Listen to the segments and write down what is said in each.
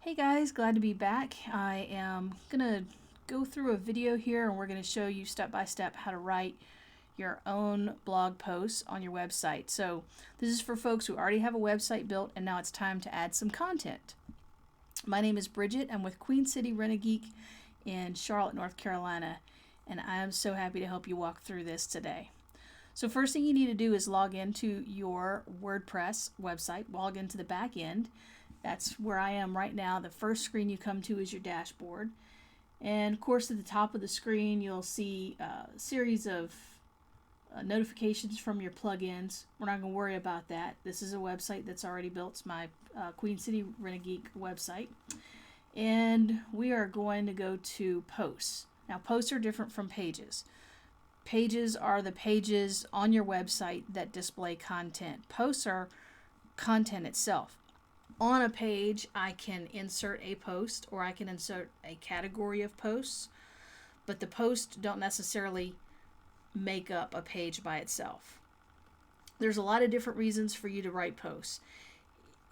Hey guys, glad to be back. I am gonna go through a video here and we're gonna show you step by step how to write your own blog posts on your website. So this is for folks who already have a website built and now it's time to add some content. My name is Bridget. I'm with Queen City Rent-A-Geek in Charlotte, North Carolina, and I am so happy to help you walk through this today. So first thing you need to do is log into your WordPress website, log into the back end. That's where I am right now. The first screen you come to is your dashboard. And of course at the top of the screen you'll see a series of notifications from your plugins. We're not going to worry about that. This is a website that's already built. It's my Queen City Rent-A-Geek website. And we are going to go to posts. Now posts are different from pages. Pages are the pages on your website that display content. Posts are content itself. On a page, I can insert a post or I can insert a category of posts, but the posts don't necessarily make up a page by itself. There's a lot of different reasons for you to write posts.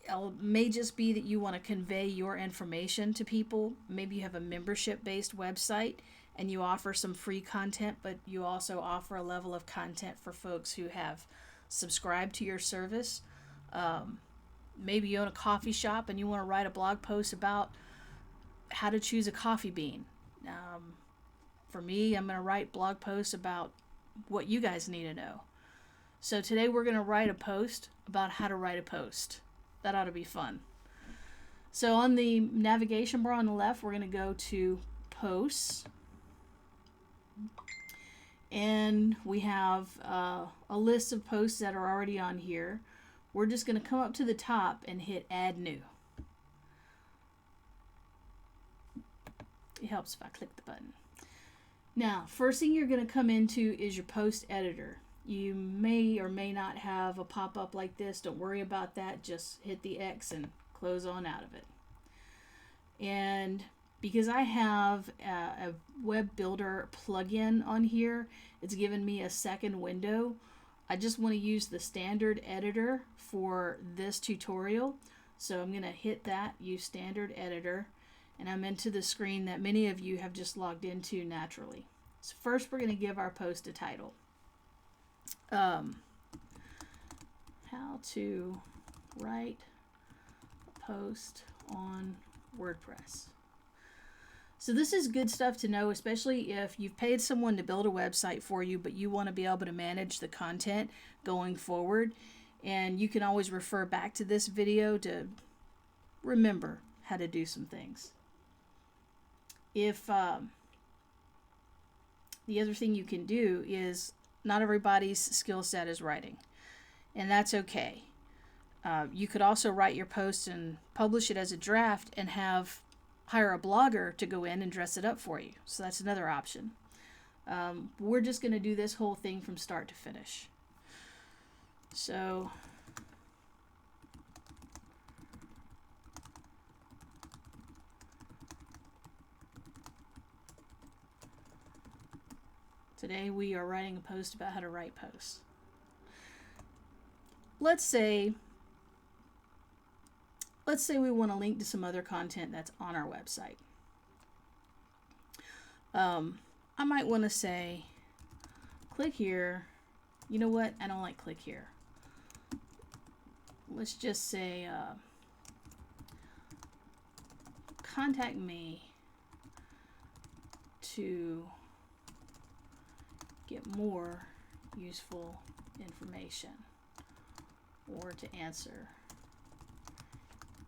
It may just be that you want to convey your information to people. Maybe you have a membership-based website and you offer some free content, but you also offer a level of content for folks who have subscribed to your service. Maybe you own a coffee shop and you want to write a blog post about how to choose a coffee bean. For me, I'm going to write blog posts about what you guys need to know. So today we're going to write a post about how to write a post. That ought to be fun. So on the navigation bar on the left, we're going to go to posts. And we have a list of posts that are already on here. We're just going to come up to the top and hit add new. It helps if I click the button. Now, first thing you're going to come into is your post editor. You may or may not have a pop-up like this. Don't worry about that. Just hit the X and close on out of it. And because I have a web builder plugin on here, it's given me a second window. I just want to use the standard editor for this tutorial. So I'm going to hit that, use standard editor, and I'm into the screen that many of you have just logged into naturally. So first we're going to give our post a title. How to write a post on WordPress. So this is good stuff to know, especially if you've paid someone to build a website for you, but you want to be able to manage the content going forward. And you can always refer back to this video to remember how to do some things. If the other thing you can do is not everybody's skill set is writing, and that's okay. You could also write your post and publish it as a draft and hire a blogger to go in and dress it up for you. So that's another option. We're just going to do this whole thing from start to finish. So today we are writing a post about how to write posts. Let's say we want to link to some other content that's on our website. I might want to say, click here. You know what? I don't like click here. Let's just say, contact me to get more useful information or to answer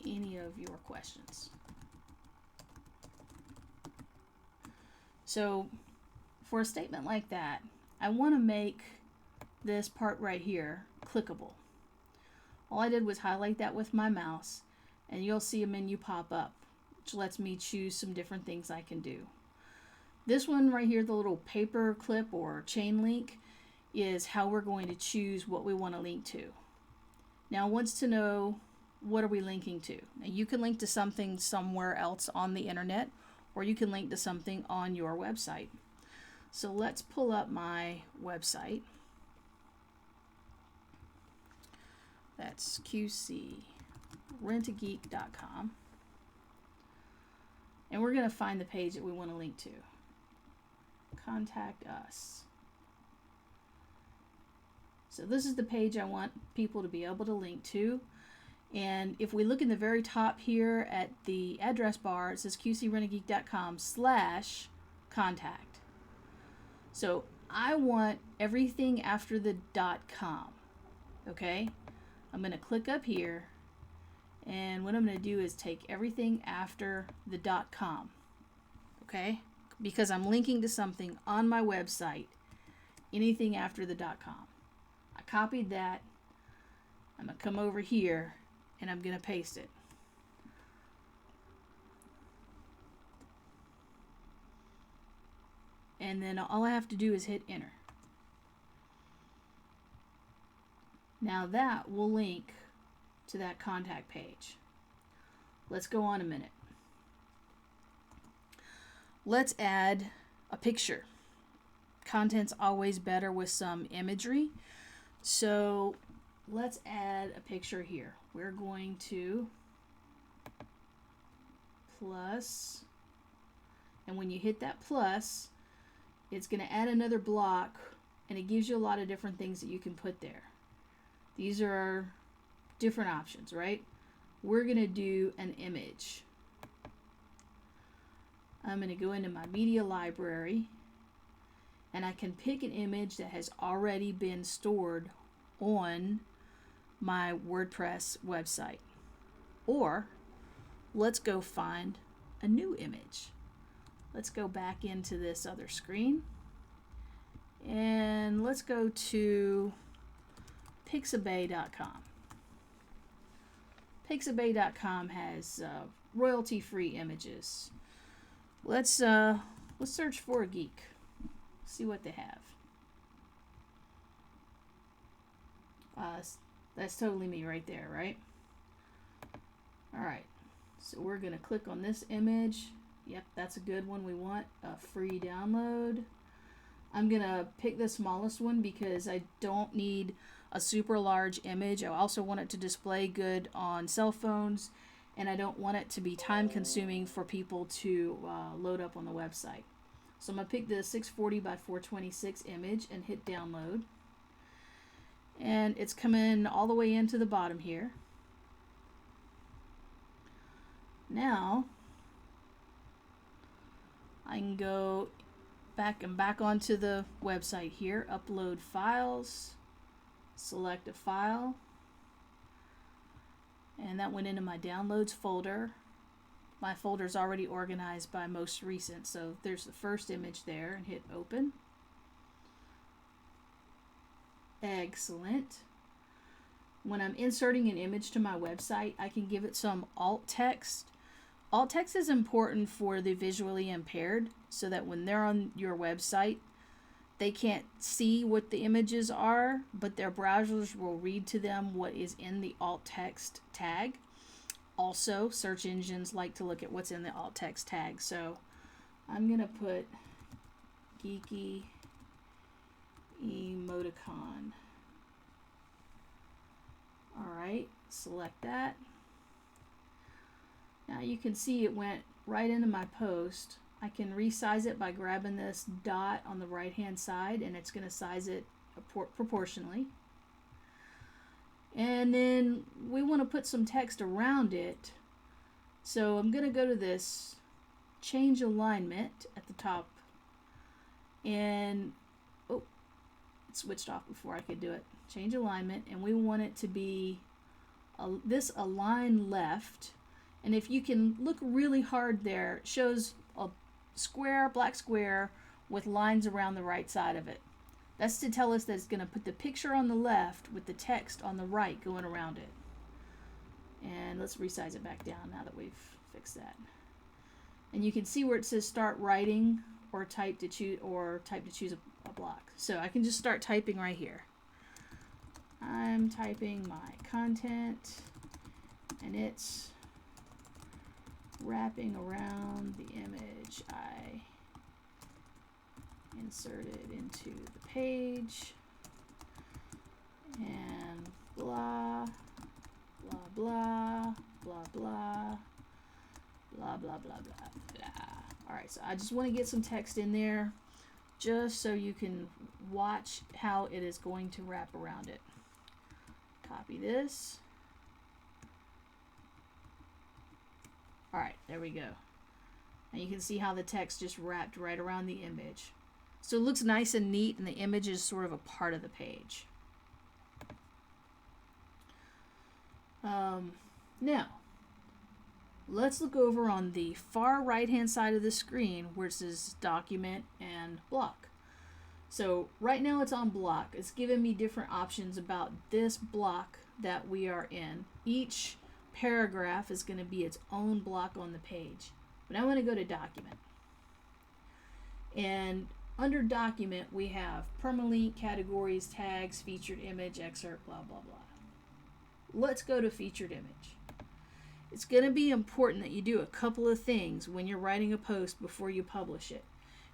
any of your questions. So for a statement like that, I want to make this part right here clickable. All I did was highlight that with my mouse and you'll see a menu pop up which lets me choose some different things I can do. This one right here, the little paper clip or chain link, is how we're going to choose what we want to link to. Now it wants to know, what are we linking to? Now you can link to something somewhere else on the internet, or you can link to something on your website. So let's pull up my website. That's qcrentageek.com. And we're going to find the page that we want to link to. Contact us. So this is the page I want people to be able to link to. And if we look in the very top here at the address bar, it says qcreneggeek.com/contact. So I want everything after the .com. Okay? I'm going to click up here, and what I'm going to do is take everything after the .com. Okay? Because I'm linking to something on my website, anything after the .com. I copied that. I'm going to come over here and I'm going to paste it. And then all I have to do is hit enter. Now that will link to that contact page. Let's go on a minute. Let's add a picture. Content's always better with some imagery. So let's add a picture here. We're going to plus, and when you hit that plus, it's going to add another block, and it gives you a lot of different things that you can put there. These are different options, right? We're going to do an image. I'm going to go into my media library, and I can pick an image that has already been stored on my WordPress website. Or let's go find a new image. Let's go back into this other screen, and let's go to pixabay.com. Pixabay.com has royalty-free images. Let's search for a geek. See what they have. That's totally me right there, right? Alright, so we're going to click on this image. Yep, that's a good one. We want a free download. I'm going to pick the smallest one because I don't need a super large image. I also want it to display good on cell phones, and I don't want it to be time consuming for people to load up on the website. So I'm going to pick the 640 by 426 image and hit download. And it's coming all the way into the bottom here. Now I can go back onto the website here, upload files, select a file, and that went into my downloads folder. My folder's already organized by most recent, so there's the first image there, and hit open. Excellent. When I'm inserting an image to my website, I can give it some alt text. Alt text is important for the visually impaired, so that when they're on your website, they can't see what the images are, but their browsers will read to them what is in the alt text tag. Also, search engines like to look at what's in the alt text tag. So I'm going to put geeky emoticon. Alright, select that. Now you can see it went right into my post. I can resize it by grabbing this dot on the right hand side, and it's going to size it proportionally. And then we want to put some text around it. So I'm going to go to this change alignment at the top, and oh, it switched off before I could do it. Change alignment, and we want it to be this align left. And if you can look really hard there, it shows a square, black square with lines around the right side of it. That's to tell us that it's going to put the picture on the left with the text on the right going around it. And let's resize it back down now that we've fixed that. And you can see where it says start writing or type to choose a block. So I can just start typing right here. I'm typing my content, and it's wrapping around the image I inserted into the page, and blah blah blah blah blah. blah, blah, blah, blah, blah. All right, so I just want to get some text in there just so you can watch how it is going to wrap around it. Copy this. All right, there we go. And you can see how the text just wrapped right around the image. So it looks nice and neat, and the image is sort of a part of the page. Now, let's look over on the far right-hand side of the screen where it says Document and Block. So right now it's on block. It's giving me different options about this block that we are in. Each paragraph is going to be its own block on the page. But I want to go to Document. And under Document, we have permalink, categories, tags, featured image, excerpt, blah, blah, blah. Let's go to featured image. It's going to be important that you do a couple of things when you're writing a post before you publish it.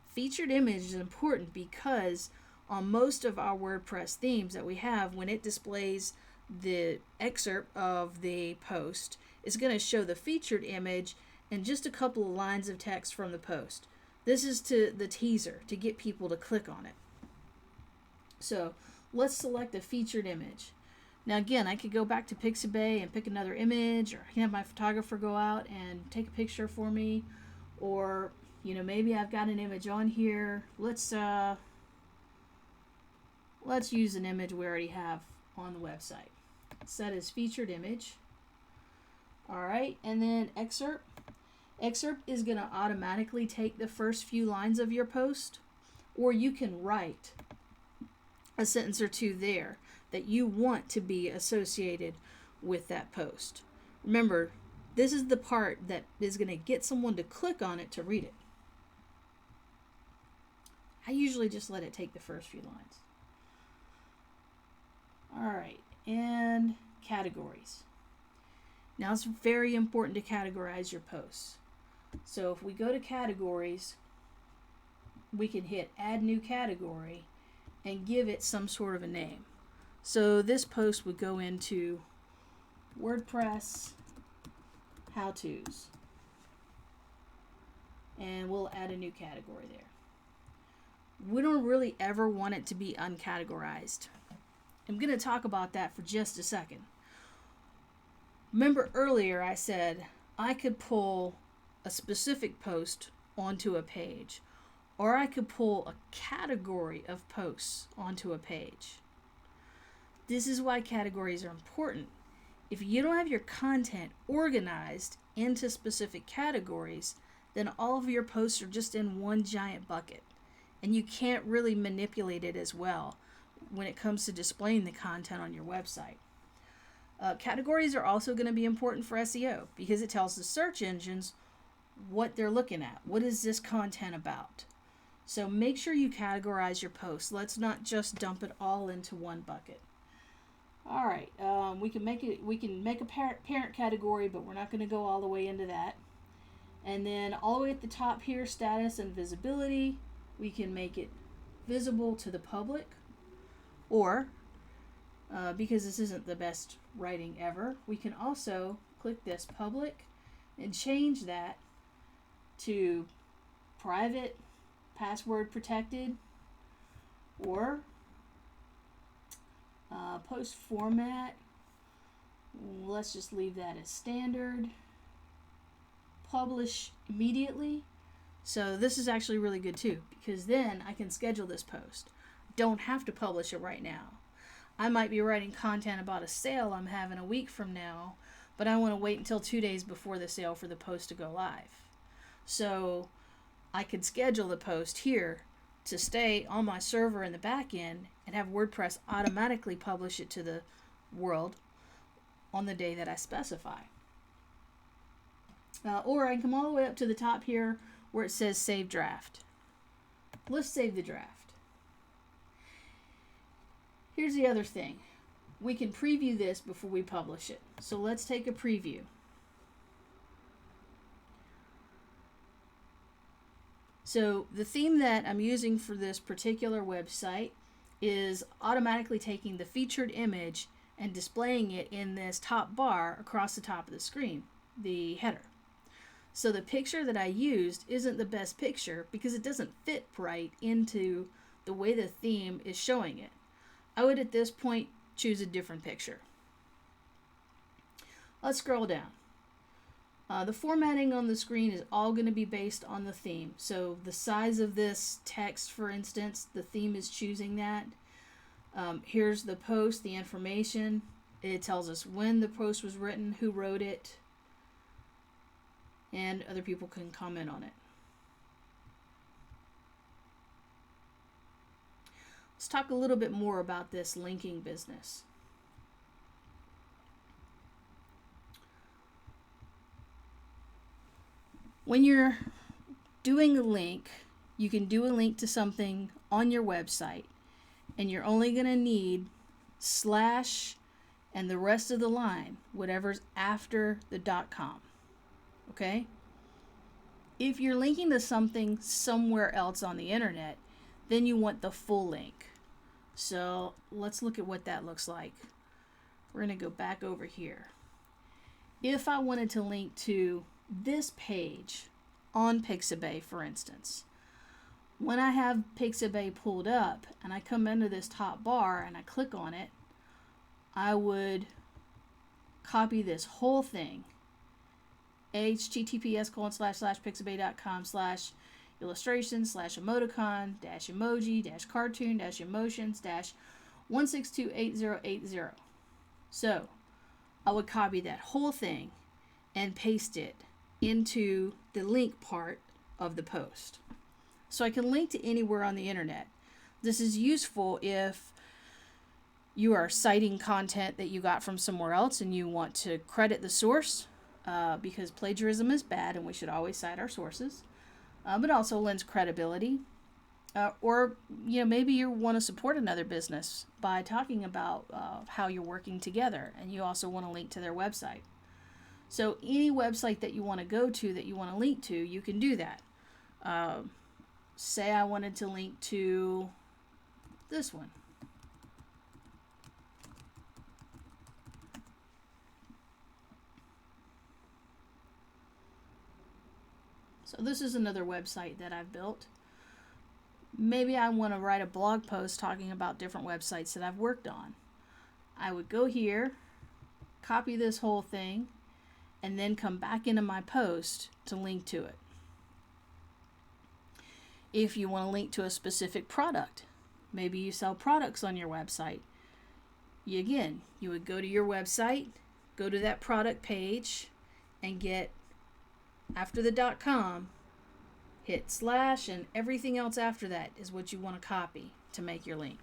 Featured image is important because on most of our WordPress themes that we have, when it displays the excerpt of the post, it's going to show the featured image and just a couple of lines of text from the post. This is to the teaser to get people to click on it. So let's select a featured image. Now again, I could go back to Pixabay and pick another image, or I can have my photographer go out and take a picture for me, or maybe I've got an image on here. Let's use an image we already have on the website. Set as featured image. All right, and then excerpt. Excerpt is going to automatically take the first few lines of your post, or you can write a sentence or two there that you want to be associated with that post. Remember, this is the part that is going to get someone to click on it to read it. I usually just let it take the first few lines. All right, and categories. Now it's very important to categorize your posts. So if we go to categories, we can hit add new category and give it some sort of a name. So this post would go into WordPress how-tos. And we'll add a new category there. We don't really ever want it to be uncategorized. I'm going to talk about that for just a second. Remember earlier I said I could pull a specific post onto a page, or I could pull a category of posts onto a page. This is why categories are important. If you don't have your content organized into specific categories, then all of your posts are just in one giant bucket, and you can't really manipulate it as well when it comes to displaying the content on your website. Categories are also going to be important for SEO because it tells the search engines what they're looking at. What is this content about? So make sure you categorize your posts. Let's not just dump it all into one bucket. All right, we can make a parent category, but we're not going to go all the way into that. And then all the way at the top here, status and visibility, we can make it visible to the public, or because this isn't the best writing ever, we can also click this public and change that to private, password protected, or post format. Let's just leave that as standard. Publish immediately. So this is actually really good too, because then I can schedule this post. Don't have to publish it right now. I might be writing content about a sale I'm having a week from now, but I want to wait until 2 days before the sale for the post to go live. So I could schedule the post here to stay on my server in the back end and have WordPress automatically publish it to the world on the day that I specify. Or I can come all the way up to the top here where it says Save Draft. Let's save the draft. Here's the other thing. We can preview this before we publish it. So let's take a preview. So the theme that I'm using for this particular website is automatically taking the featured image and displaying it in this top bar across the top of the screen, the header. So the picture that I used isn't the best picture because it doesn't fit right into the way the theme is showing it. I would at this point choose a different picture. Let's scroll down. The formatting on the screen is all going to be based on the theme. So the size of this text, for instance, the theme is choosing that. Here's the post, the information. It tells us when the post was written, who wrote it, and other people can comment on it. Let's talk a little bit more about this linking business. When you're doing a link, you can do a link to something on your website, and you're only going to need slash and the rest of the line, whatever's after the .com. Okay? If you're linking to something somewhere else on the internet, then you want the full link. So let's look at what that looks like. We're going to go back over here. If I wanted to link to this page on Pixabay, for instance, when I have Pixabay pulled up and I come into this top bar and I click on it, I would copy this whole thing, https://pixabay.com/illustration/emoticon-emoji-cartoon-emotions-1628080. So I would copy that whole thing and paste it into the link part of the post. So I can link to anywhere on the internet. This is useful if you are citing content that you got from somewhere else and you want to credit the source, because plagiarism is bad and we should always cite our sources, but also lends credibility. Or maybe you want to support another business by talking about how you're working together, and you also want to link to their website. So any website that you want to go to, that you want to link to, you can do that. Say I wanted to link to this one. So this is another website that I've built. Maybe I want to write a blog post talking about different websites that I've worked on. I would go here, copy this whole thing, and then come back into my post to link to it. If you want to link to a specific product, maybe you sell products on your website, you would go to your website, go to that product page, and get, after the .com, hit slash, and everything else after that is what you want to copy to make your link.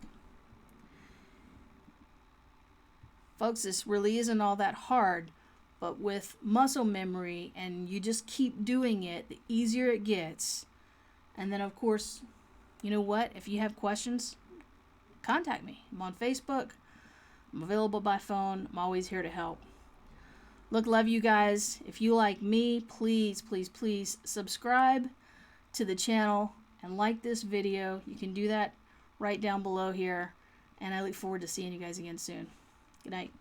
Folks, this really isn't all that hard, but with muscle memory, and you just keep doing it, the easier it gets. And then, of course, you know what? If you have questions, contact me. I'm on Facebook. I'm available by phone. I'm always here to help. Look, love you guys. If you like me, please, please, please subscribe to the channel and like this video. You can do that right down below here. And I look forward to seeing you guys again soon. Good night.